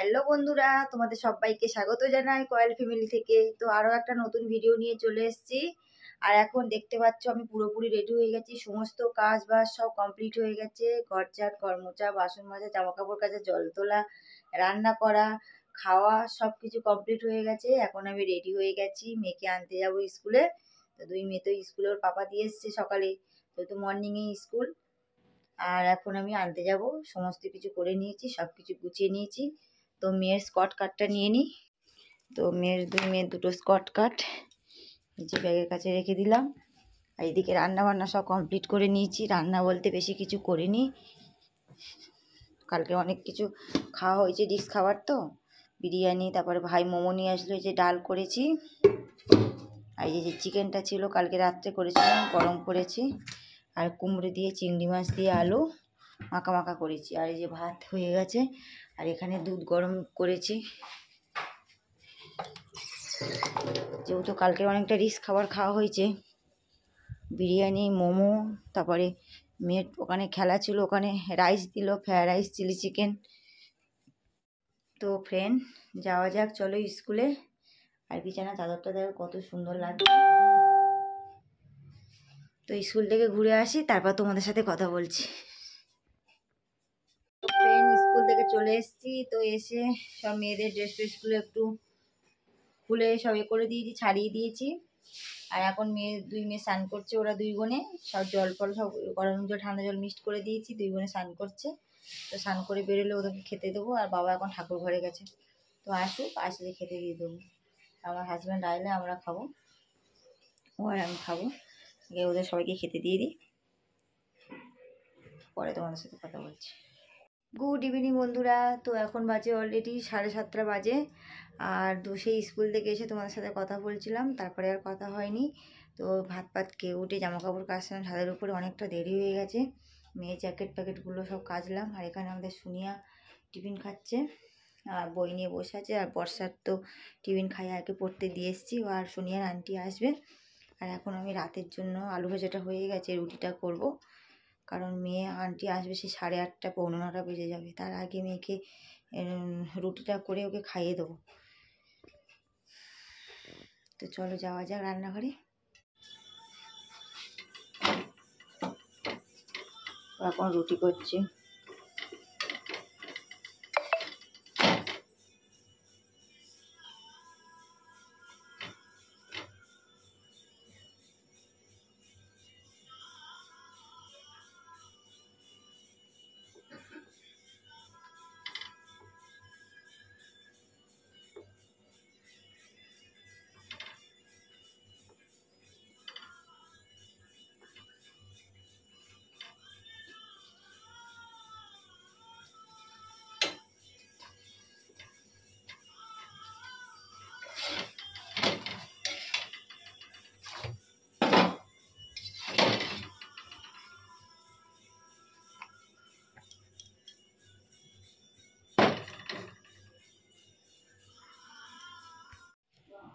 Hello বন্ধুরা, তোমাদের সবাইকে স্বাগত জানাই কয়েল ফ্যামিলি থেকে। তো আরও একটা নতুন ভিডিও নিয়ে চলে এসেছি। আর এখন দেখতে পাচ্ছ আমি পুরোপুরি রেডি হয়ে গেছি। সমস্ত কাজ বাজ সব কমপ্লিট হয়ে গেছে। ঘর ঝাড়, ঘর মোছা, বাসন মাজা, জামা কাপড় কাচা, জল তোলা, রান্না করা, খাওয়া সব কিছু কমপ্লিট হয়ে গেছে। এখন আমি রেডি হয়ে গেছি, মেয়েকে আনতে যাবো স্কুলে। তো দুই মেয়ে তো স্কুলে ওর পাপা দিয়ে এসছে সকালে, তো মর্নিংয়ে স্কুল। আর এখন আমি আনতে যাব, সমস্ত কিছু করে নিয়েছি, সব কিছু গুছিয়ে নিয়েছি। তো মেয়ের স্কট কাটটা নিয়ে নিই। তো দুই মেয়ের দুটো স্কট কাট যে ব্যাগের কাছে রেখে দিলাম। আর এদিকে রান্না বান্না সব কমপ্লিট করে নিয়েছি। রান্না বলতে বেশি কিছু করিনি, কালকে অনেক কিছু খাওয়া হয়েছে, ডিশ খাবার তো বিরিয়ানি, তারপরে ভাই মোমো নিয়ে আসলো, এই যে ডাল করেছি। আর এই যে চিকেনটা ছিল কালকে রাত্রে করেছিলাম, গরম করেছি। আর কুমড়ো দিয়ে চিংড়ি মাছ দিয়ে আলু মাখা মাখা করেছি। আর এই যে ভাত হয়ে গেছে। আর এখানে দুধ গরম করেছি, যেহেতু কালকে অনেকটা রিচ খাবার খাওয়া হয়েছে, বিরিয়ানি, মোমো, তারপরে মেয়ের ওখানে খেলা ছিল, ওখানে রাইস দিল, ফ্রায়েড রাইস, চিলি চিকেন। তো ফ্রেন্ড, যাওয়া যাক, চলো স্কুলে। আর বিছানা চাদরটা দেখো কত সুন্দর লাগছে। তো স্কুল থেকে ঘুরে আসি, তারপর তোমাদের সাথে কথা বলছি। তো ফ্রেন্ড, স্কুল থেকে চলে এসেছি। তো এসে সব মেয়েদের ড্রেস ফ্রেসগুলো একটু খুলে সব করে দিয়েছি, ছাড়িয়ে দিয়েছি। আর এখন দুই মেয়ে স্নান করছে, ওরা দুই বোনে সব জল ফল সব গরম জল ঠান্ডা জল মিক্সড করে দিয়েছি, দুই বোনে স্নান করছে। তো স্নান করে বেরোলে ওদেরকে খেতে দেবো। আর বাবা এখন ঠাকুর ঘরে গেছে, তো আসুক, আসলে খেতে দিয়ে দেবো। আমার হাজব্যান্ড আইলে আমরা খাবো, ও আর আমি খাবো। ওদের সবাইকে খেতে দিয়ে দিই, পরে তোমাদের সাথে কথা বলছি। গুড ইভিনিং বন্ধুরা। তো এখন বাজে অলরেডি 7:30 বাজে। আর সেই স্কুল থেকে এসে তোমাদের সাথে কথা বলছিলাম, তারপরে আর কথা হয়নি। তো ভাত খেয়ে উঠে জামা কাপড় কাচলাম, ছাদের উপরে অনেকটা দেরি হয়ে গেছে। মেয়ের জ্যাকেট প্যাকেটগুলো সব কাচলাম। আর এখানে আমাদের সুনিয়া টিফিন খাচ্ছে আর বই নিয়ে বসে আছে। আর বর্ষার তো টিফিন খাইয়ে আগে পড়তে দিয়ে এসেছি, আর সুনিয়ার আন্টি আসবে। আর এখন আমি রাতের জন্য আলু ভাজাটা হয়ে গেছে, রুটিটা করব। কারণ মেয়ে আন্টি আসবে সে 8:30 পৌনে 9টা বেজে যাবে। তার আগে মেয়েকে রুটিটা করে ওকে খাইয়ে দেবো। তো চলো যাওয়া যাক রান্নাঘরে। এখন রুটি করছি।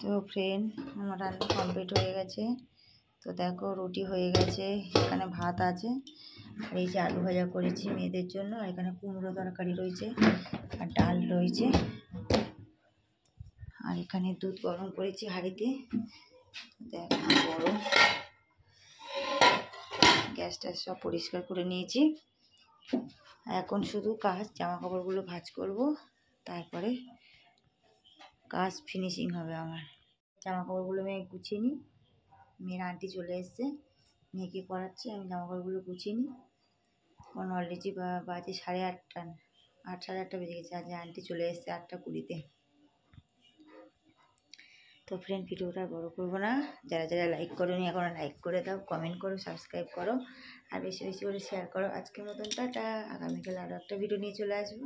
তো ফ্রেন্ড, আমার রান্না কমপ্লিট হয়ে গেছে। তো দেখো রুটি হয়ে গেছে, এখানে ভাত আছে, আর এই যে আলু ভাজা করেছি মেয়েদের জন্য। আর এখানে কুমড়ো তরকারি রয়েছে, আর ডাল রয়েছে। আর এখানে দুধ গরম করেছি হাঁড়িতে, দেখো গরম। গ্যাসটা সব পরিষ্কার করে নিয়েছি। এখন শুধু কাজ, জামা কাপড়গুলো ভাঁজ করব, তারপরে কাজ ফিনিশিং হবে আমার। জামা কাপড়গুলো মেয়ে গুছিয়ে নিই। মেয়ের আন্টি চলে এসছে, মেয়েকে পড়াচ্ছে, আমি জামা কাপড়গুলো গুছিয়ে নিই। কারণ অলরেডি বাজে 8:30, 8:30 বেজে গেছে। আজ আন্টি চলে এসছে 8:20-তে। তো ফ্রেন্ড, ভিডিওটা বড় করবো না। যারা যারা লাইক করোনি এখনও লাইক করে দাও, কমেন্ট করো, সাবস্ক্রাইব করো, আর বেশি বেশি করে শেয়ার করো। আজকের মতন টাটা। আগামীকাল আরও একটা ভিডিও নিয়ে চলে আসবো।